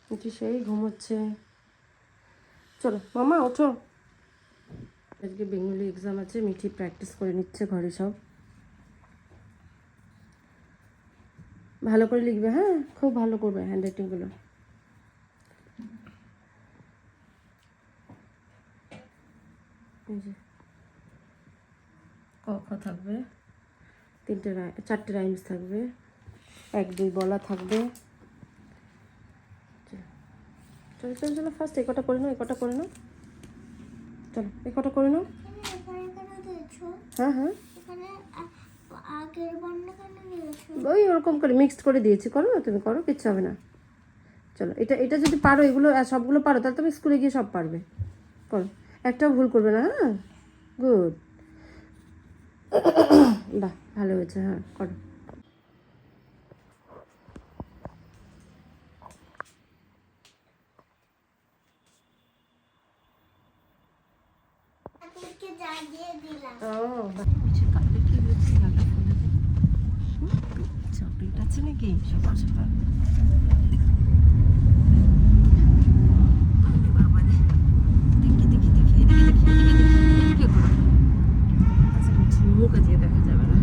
মিঠি সেই ঘুমোচ্ছে। চলো মামা ওঠো, আজকে বেঙ্গলি এক্সাম আছে। মিঠি প্র্যাকটিস করে নিচ্ছে ঘরে সব। ভালো করে লিখবে, হ্যাঁ খুব ভালো করবে হ্যান্ডরাইটিংগুলো। এই যে ক খ থাকবে, 4টে রাইমস থাকবে, 1 2 বলা থাকবে। চলো চলো চলো ফার্স্ট এই কটা করে নাও, এই কটা করে নাও, চলো এই কটা করে নাও। হ্যাঁ হ্যাঁ ওই ওরকম করে মিক্সড করে দিয়েছি, করো না তুমি, করো কিচ্ছু হবে না। চলো এটা এটা যদি পারো, এগুলো সবগুলো পারো, তাহলে তুমি স্কুলে গিয়ে সব পারবে। করো, একটাও ভুল করবে না। হ্যাঁ গুড, বাহ ভালো হয়েছে। হ্যাঁ করো। চকলেট আছে নাকি সকাল সকাল? মুখ দিয়ে দেখা যাবে না।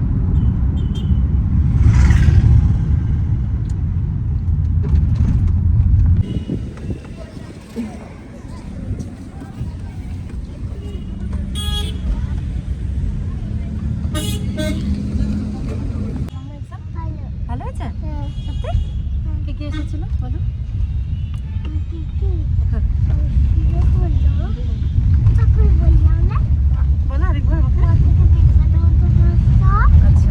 ভালো হয়েছে সত্যি? কি কি এসেছিল বলো? বলো আরেকবার আমাকে। আচ্ছা আচ্ছা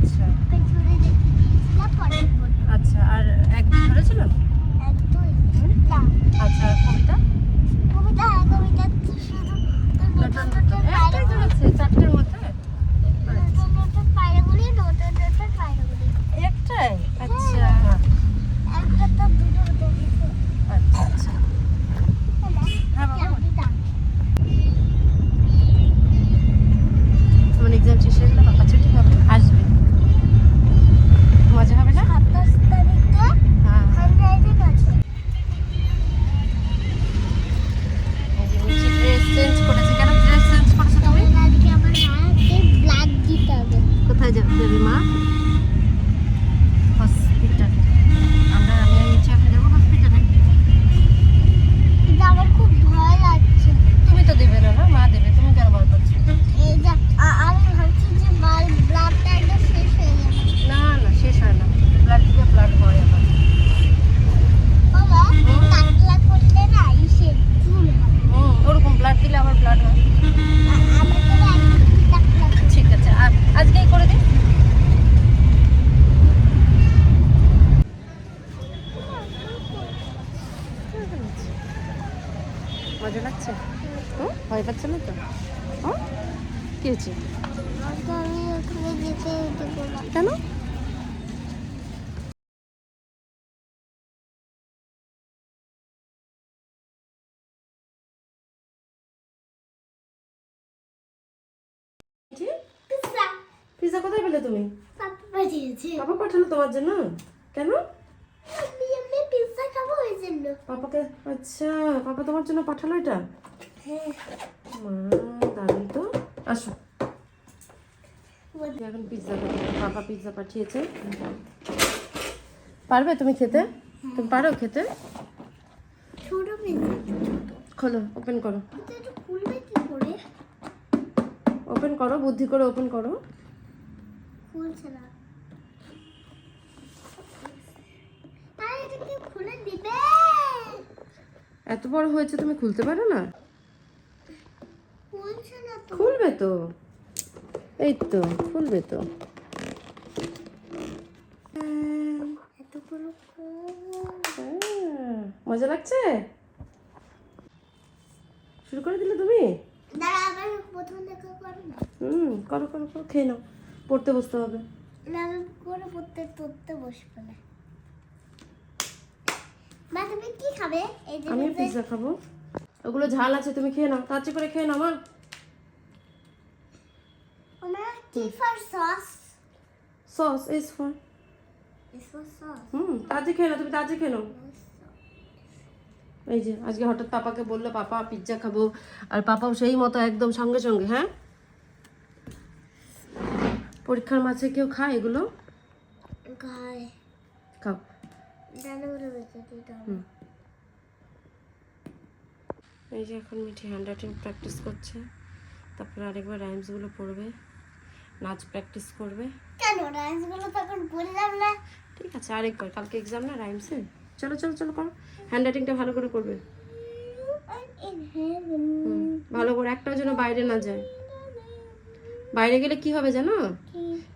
আচ্ছা আচ্ছা, আর এক ধরেছিল? আচ্ছা কবিতা একটাই ধরেছে 4টের মধ্যে? একটাই? আচ্ছা আচ্ছা আচ্ছা। হ্যাঁ বাবা, তোমার এক্সাম শেষ হয়ে গেলে বাবা ছুটি হবে, আসবে, মজা হবে না? হ্যাঁ ড্রেস চেঞ্জ করেছে। কেন ড্রেস চেঞ্জ করেছো তুমি? কোথায় যাবে মা? হসপিটালে। আমি আর নিচে এখন যাবো হসপিটালে। আমার খুব ভয় লাগছে। তুমি তো দেবে না, না মা দেবে, তুমি কেন ভয় পাচ্ছো? আমি ভাবছি যে ব্লাডটা একদম শেষ হয়ে যাবে। না না শেষ হয় না, ব্লাড থেকে ব্লাড হয় আবার। বাবা টাকলা করলে না ইসে চুল হয়। ওরকম ব্লাড দিলে আবার ব্লাড হয়। আমার তো একদম টাকলা। ঠিক আছে, আজকেই করে দিই। মজা লাগছে? ভয় পাচ্ছে না তো? কি হয়েছে? আমি ওখানে যেতে দেবো না। কেন? পিজ্জা পিৎজা কোথায় পেলে তুমি? পাপা পাঠিয়েছে। পাপা পাঠালো তোমার জন্য? কেন? আমি পিজ্জা খাবো ওই জন্য। পাপাকে? আচ্ছা পাপা তোমার জন্য পাঠালো এটা? হ্যাঁ মা দারুণ তো। আসো এখন পিৎজা খাবো, পাপা পিৎজা পাঠিয়েছে। পারবে তুমি খেতে? তুমি পারো খেতে? ছোট পিজ্জা। খোলো, ওপেন করো, এটা খুলবে কি করে? ওপেন করো, বুদ্ধি করে ওপেন করো। খুলছে না। তাই এটা কি খুলে দিবে? এত বড় হয়েছে তুমি খুলতে পারো না? খুলছে না তো। খুলবে তো, এই তো খুলবে তো। এত বড় মজা লাগছে? শুরু করে দিলে তুমি? দাঁড়া আবার প্রথম দেখা করো না। করো করো করো, খেয়ে নাও, পড়তে বসতে হবে। না আমি করে পড়তে বসবো না। মা তুমি কি খাবে? এই যে আমি পিৎজা খাবো। ওগুলো ঝাল আছে, তুমি খেয়ে নাও, তাড়াতাড়ি করে খেয়ে নাও। আমরা কি for sauce? Sauce S for This was sauce. তাজে খেয়ে নাও, তুমি তাজে খেয়ে নাও। এই যে আজকে হঠাৎ পাপাকে বললো পাপা পিৎজা খাবো, আর পাপাও সেই মতো একদম সঙ্গে সঙ্গে। হ্যাঁ, পরীক্ষার মাঝে কেউ খায় এগুলো? Guy. খাও। এই যে এখন মিঠি হ্যান্ড রাইটিং প্র্যাকটিস করছে, তারপরে আরেকবার রাইমসগুলো পড়বে, নাচ প্র্যাকটিস করবে। কেন রাইমসগুলো তখন বললাম না? ঠিক আছে, আরেকবার, কালকে এক্সাম না রাইমসে। চলো চলো চলো করো, হ্যান্ড রাইটিংটা ভালো করে করবে। In heaven. ভালো করে, একটাও যেন বাইরে না যায়। বাইরে গেলে কি হবে জানো?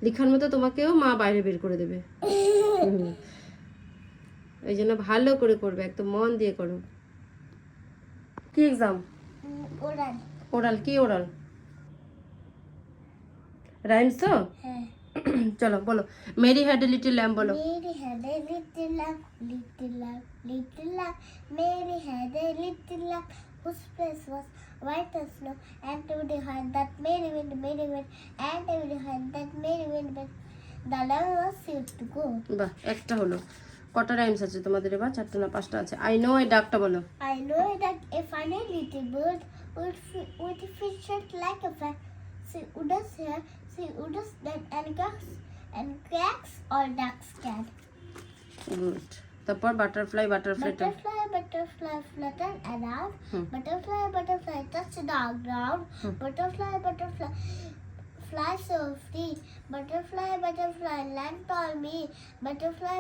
লিখার মতো তোমাকেও মা বাইরে বের করে দেবে। এই জন্য ভালো করে করবে, একদম মন দিয়ে করো। কি এক্সাম? ওরাল। ওরাল? কি ওরাল? রাইমস তো? হ্যাঁ। চলো বলো, Mary had a little lamb বলো। Mary had a little lamb, little lamb, little lamb. Mary had a little lamb whose face was white as snow. And everybody heard that Mary went, and everybody heard that Mary went. The lamb was sure to go. বাহ, একটা holo. কটা rhymes আছে তোমাদের এবার? 4টা না 5টা আছে। আই নো এ ডাকটা বলো। I know that a funny little bird with a fish shaped like a fan. She would here, she would then and quacks or ducks can. Good. তারপর butterfly বাটারফ্লাইটা। Butterfly flutter around. Butterfly touch the ground. Butterfly fly so free. Butterfly land on me. Butterfly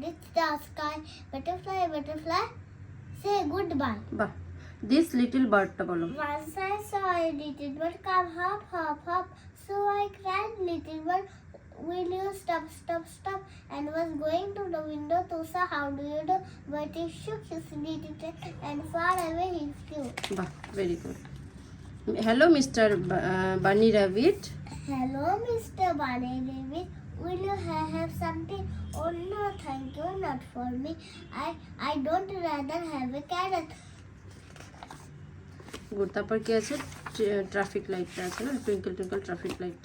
reach the sky. Butterfly say goodbye. বাহ, this little বার্ডটা বলো। Once I saw a little bird come hop, hop, hop. So I cried, little bird, will you stop? And was going to the window to say how do you do? But he shook his little tail and far away he flew. বাহ, very good. Hello mister বানি rabbit. Hello, Mr. Bunny Rabbit. Will you have something? Oh no, thank you, not for me. I don't rather have a carrot. Good. তারপর কি আছে? Traffic লাইটটা আছে না, twinkle twinkle traffic light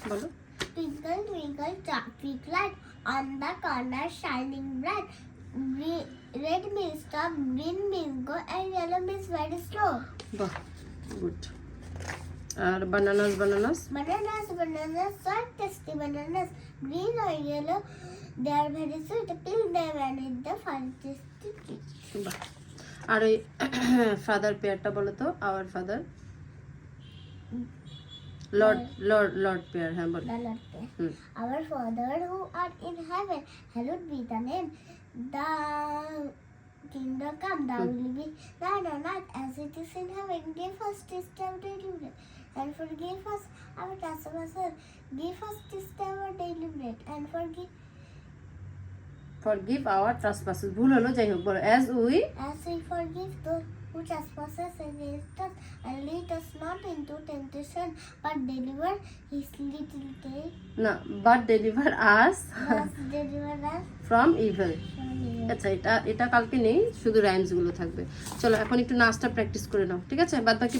বলো। Twinkle, twinkle, traffic light on the corner shining bright. Red means stop, green means go, and yellow means very slow. বাহ, good. R bananas Bananas, so tasty bananas. Green or yellow, they are very sweet. Peel them and eat the fun tasty treat. বাহ। আর ওই father পেয়ারটা বলো তো, hour father. Lord pair, হ্যাঁ বলো। The Lord said, Our Father who art in heaven, hallowed be thy name. The kingdom come, thy will be done on earth as it is in heaven. Give us this day our daily bread, and forgive us our trespasses. Give us this day our daily bread, and forgive our trespasses, ভুল হলো, যাই হোক বলো। As we forgive those who trespass against us, and lead us not into temptation, but deliver his little day. না, but deliver us Thus deliver us from evil. from evil. আচ্ছা, এটা কালকে নেই, শুধু রাইমস গুলো থাকবে। চলো এখন একটু নাচটা প্র্যাকটিস করে নাও, ঠিক আছে? বাদ বাকি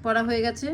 পড়া হয়ে গেছে।